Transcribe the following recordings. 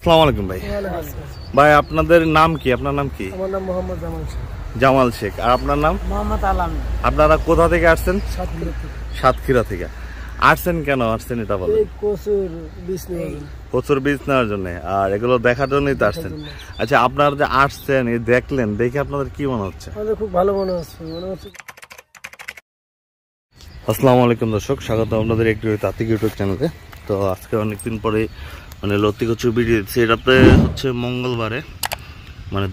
আসসালামু আলাইকুম ভাই। ভাই আপনাদের নাম কি? আপনার নাম কি? আমার নাম মোহাম্মদ জামাল শেখ। জামাল শেখ। আর আপনার নাম? মোহাম্মদ আলম। আপনারা কোথা থেকে আসছেন? সাতক্ষীরা থেকে। সাতক্ষীরা থেকে আসছেন, কেন আসছেন এটা বলেন? এই কচুর বীজ নেওয়ার জন্য। কচুর বীজ নেওয়ার জন্য আর এগুলো দেখার জন্যই তো আসছেন। আচ্ছা, আপনারা যে আসছেন এই দেখলেন, দেখে আপনাদের কি মনে হচ্ছে? আমাদের খুব ভালো মনে হচ্ছে। আসসালামু আলাইকুম দর্শক, স্বাগত আপনাদের একটি তাত্ত্বিক ইউটিউব চ্যানেলে। তো আজকে অনেকদিন পরে লতি কচুর ভিডিও দিচ্ছি। এটাতে হচ্ছে মঙ্গলবারে,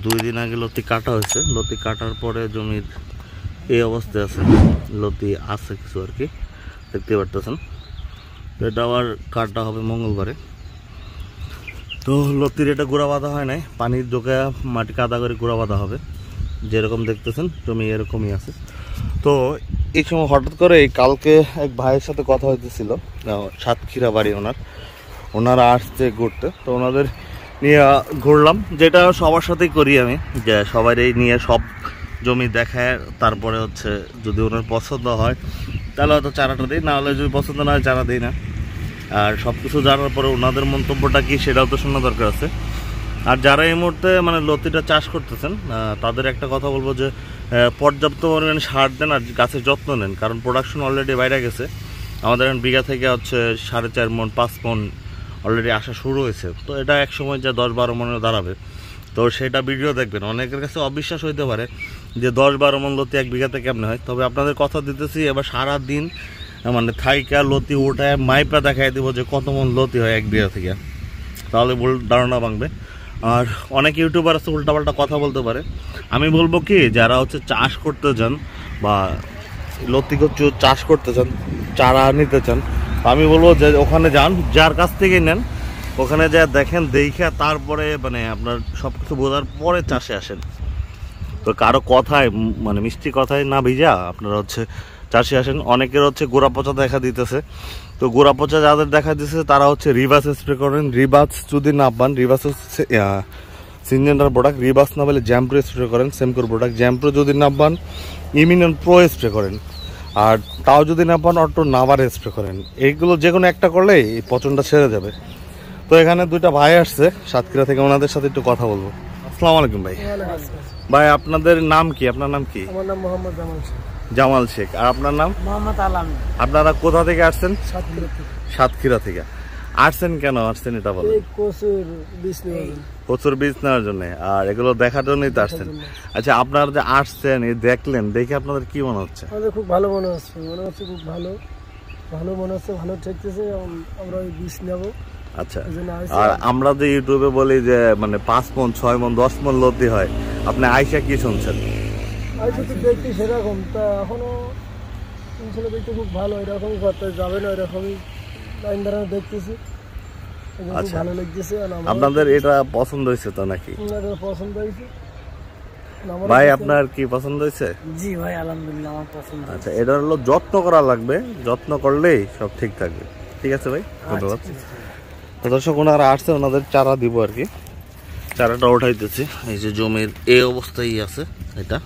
2 দিন আগে লতি কাটা হয়েছে। লতি কাটার পরে জমির এই অবস্থায় আছে, লতি আছে কিছু আর কি, দেখতে পারতেছেন। তো এটা আবার কাটা হবে মঙ্গলবারে। তো লতির এটা গোড়া বাঁধা হয় নাই, পানির ঢোকা মাটি কাদা করে গোড়া বাঁধা হবে। যেরকম দেখতেছেন জমি এরকমই আছে। তো এই সময় হঠাৎ করে কালকে এক ভাইয়ের সাথে কথা হইতেছিল, সাতক্ষীরা বাড়ি ওনারা আসছে ঘুরতে। তো ওনাদের নিয়ে ঘুরলাম, যেটা সবার সাথেই করি আমি, যে সবারই নিয়ে সব জমি দেখায়, তারপরে হচ্ছে যদি ওনার পছন্দ হয় তাহলে হয়তো চারাটা দিই, না হলে যদি পছন্দ না হয় চারা দিই না। আর সব কিছু জানার পরে ওনাদের মন্তব্যটা কি সেটাও তো শোনা দরকার আছে। আর যারা এই মুহূর্তে লতিটা চাষ করতেছেন তাদের একটা কথা বলবো যে পর্যাপ্ত পরিমাণে সার দেন আর গাছের যত্ন নেন, কারণ প্রোডাকশন অলরেডি বাইরে গেছে। আমাদের এখন বিঘা থেকে হচ্ছে 4.5 মণ 5 মণ অলরেডি আসা শুরু হয়েছে। তো এটা এক সময় যে 10-12 মণে দাঁড়াবে। তো সেটা ভিডিও দেখবেন, অনেকের কাছে অবিশ্বাস হইতে পারে যে 10-12 মণ লতি এক বিঘাতে কেমনে হয়। তবে আপনাদের কথা দিতেছি, এবার সারাদিন থাইকা লতি ওঠায় মাইপা দেখাই দিব যে কত মণ লতি হয় এক বিঘা থেকে, তাহলে ভুল ধারণা ভাঙবে। আর অনেক ইউটিউবার আছে উল্টাপাল্টা কথা বলতে পারে। আমি বলবো কি, যারা হচ্ছে চাষ করতে চান বা লতি কচু চাষ করতে চান, চারা নিতে চান, আমি বলবো যে ওখানে যান, যার কাছ থেকে নেন, ওখানে যা দেখেন, দেখে তারপরে আপনার সব কিছু বোঝার পরে চাষে আসেন। তো কারো কথায় মিষ্টি কথায় না ভিজা আপনারা হচ্ছে চাষে আসেন। অনেকের হচ্ছে গোড়া পচা দেখা দিতেছে। তো গোড়া পচা যাদের দেখা দিতেছে তারা হচ্ছে রিভার্স স্প্রে করেন। রিভার্স যদি না পান, রিভার্স হচ্ছে সিনজেন্টার প্রোডাক্ট, রিভার্স না পেলে জ্যাম্প্রো স্প্রে করেন, সেমকোর প্রোডাক্ট। জ্যাম্প্রো যদি না পান, ইমিনন প্রো স্প্রে করেন। আর তাও যদি না পান, অটো নাভার স্প্রে করেন। এইগুলো যে কোনো একটা করলে এই পচনটা ছেড়ে যাবে। তো এখানে 2টা ভাই আসছে সাতক্ষীরা থেকে, ওনাদের সাথে একটু কথা বলবো। আসসালামু আলাইকুম ভাই। ভাই আপনাদের নাম কি? আপনার নাম কি? আমার নাম মোহাম্মদ জামাল শেখ। জামাল শেখ। আর আপনার নাম? মোহাম্মদ আলম। আপনারা কোথা থেকে আসছেন? সাতক্ষীরা থেকে। সাতক্ষীরা থেকে আসছেন, কেন আসছেন এটা বলেন? এই কচুর বীজ নেওয়ার জন্য। কচুর বীজ নেওয়ার জন্য আর এগুলো দেখার জন্যই তো আসছেন। আচ্ছা, আপনারা যে আসছেন এই দেখলেন, দেখে আপনাদের কি মনে হচ্ছে? আমাদের খুব ভালো মনে হচ্ছে। খুব ভালো মনে হচ্ছে, ভালো ঠেকতেছে। আমরা ওই বীজ নেবো। আচ্ছা, আর আমরা যে ইউটিউবে বলি যে 5 মণ 6 মণ 10 মণ লতি হয়, আপনি আইসা কি শুনছেন? আইসা তো দেখতে সেরকম, তা এখনো দেখতে খুব ভালো, এরকমই করতে যাবে না, এরকমই লাইন দাঁড়ানো দেখতেছি। আচ্ছা, ভালো লাগতেছে। আপনাদের এটা পছন্দ হয়েছে তো নাকি? পছন্দ হয়েছে ভাই, আপনার কি পছন্দ হয়েছে? জি ভাই, আলহামদুলিল্লাহ আমার পছন্দ। আচ্ছা, এটা হলো যত্ন করা লাগবে, যত্ন করলেই সব ঠিক থাকবে। ঠিক আছে ভাই, ধন্যবাদ। তো দর্শক, ওনারা আসছে, ওনাদের চারা দিব আর কি। চারাটা উঠাইতেছি। এই যে জমির এই অবস্থায় আছে এটা।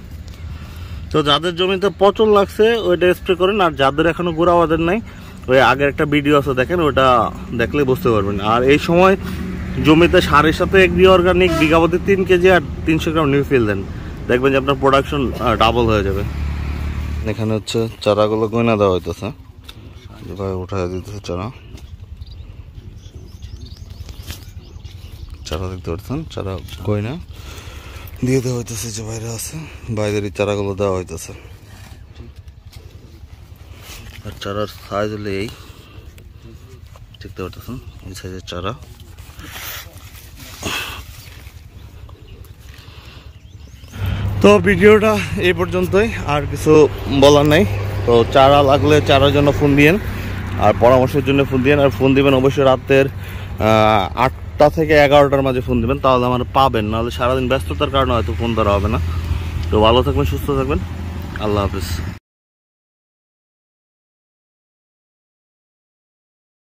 তো যাদের জমিতে পচন লাগছে ওইটা স্প্রে করেন, আর যাদের এখনো গোড়া বাঁধেন নাই, ওই আগের একটা ভিডিও আছে দেখেন, ওটা দেখলে বুঝতে পারবেন। আর এই সময় জমিতে সারের সাথে এগ্রি অর্গানিক বিঘা প্রতি 3 কেজি আর 300 গ্রাম নিউফিল দেন, দেখবেন যে আপনার প্রোডাকশন ডাবল হয়ে যাবে। এখানে হচ্ছে চারাগুলো গয়না দেওয়া হইতেছে, উঠাই দিতেছে চারা। চারা দেখতে পাচ্ছেন, চারা গয়না দিয়ে দেওয়া হইতেছে। যে বাইরে আছে, বাইরের এই চারাগুলো দেওয়া হইতেছে। আর চারার সাইজ হলে এই দেখতে পাচ্ছেন, এই সাইজের চারা। তো ভিডিওটা এই পর্যন্তই, আর কিছু বলার নাই। তো চারা লাগলে চারার জন্য ফোন দিয়েন, আর পরামর্শের জন্য ফোন দিয়েন। আর ফোন দিবেন অবশ্যই রাতের 8টা থেকে 11টার মাঝে ফোন দিবেন, তাহলে আমার পাবেন, নাহলে সারাদিন ব্যস্ততার কারণে হয়তো ফোন ধরা হবে না। তো ভালো থাকবেন, সুস্থ থাকবেন, আল্লাহ হাফিজ।